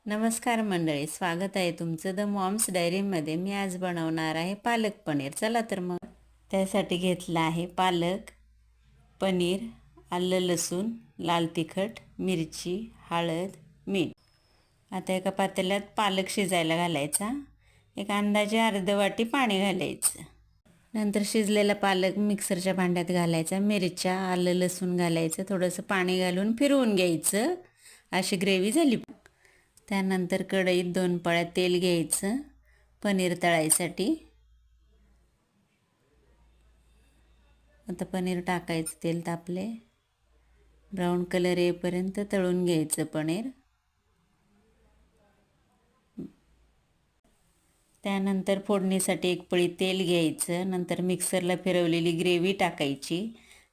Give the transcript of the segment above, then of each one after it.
नमस्कार मंडळी, स्वागत आहे तुमचं द मॉम्स डायरीमध्ये। मी आज बनवणार आहे पालक पनीर। चला तर मग त्यासाठी घेतलं आहे पालक, पनीर, आलं लसूण, लाल तिखट, मिरची, हळद, मीठ। आता एका पातेल्यात पालक शिजायला घालायचा। एक अंदाजे अर्धी वाटी पाणी घालायचं। नंतर शिजलेला पालक मिक्सरच्या भांड्यात घालायचा। मिरच्या, आलं लसूण घालायचं, थोडंसं पाणी घालून फिरवून घ्यायचं। अशी ग्रेव्ही झाली। त्यानंतर कढईत 2 पळ्या तेल घ्यायचं पनीर तळायसाठी। आता पनीर टाकायचं, तेल तापले, ब्राऊन कलर येईपर्यंत तळून घ्यायचं पनीर। त्यानंतर फोडणीसाठी एक पळी तेल घ्यायचं। नंतर मिक्सरला फिरवलेली ग्रेव्ही टाकायची,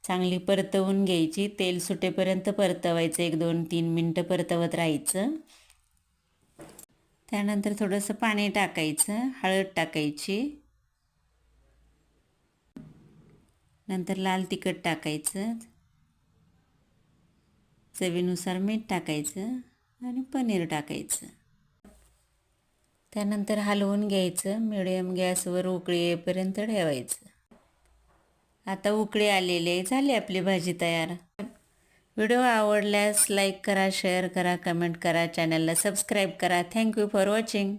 चांगली परतवून घ्यायची। तेल सुटेपर्यंत परतवायचं, 1-2-3 मिनटं परतवत राहायचं। त्यानंतर थोडंसं पाणी टाकायचं, हळद टाकायची, नंतर लाल तिखट टाकायचं, चवीनुसार मीठ टाकायचं आणि पनीर टाकायचं। त्यानंतर हलवून घ्यायचं, मिडियम गॅसवर उकळी येईपर्यंत ठेवायचं। आता उकळी आलेली आहे, झाली आपली भाजी तयार। व्हिडिओ आवडल्यास लाईक करा, शेअर करा, कमेंट करा, चॅनलला सबस्क्राईब करा। Thank you for watching.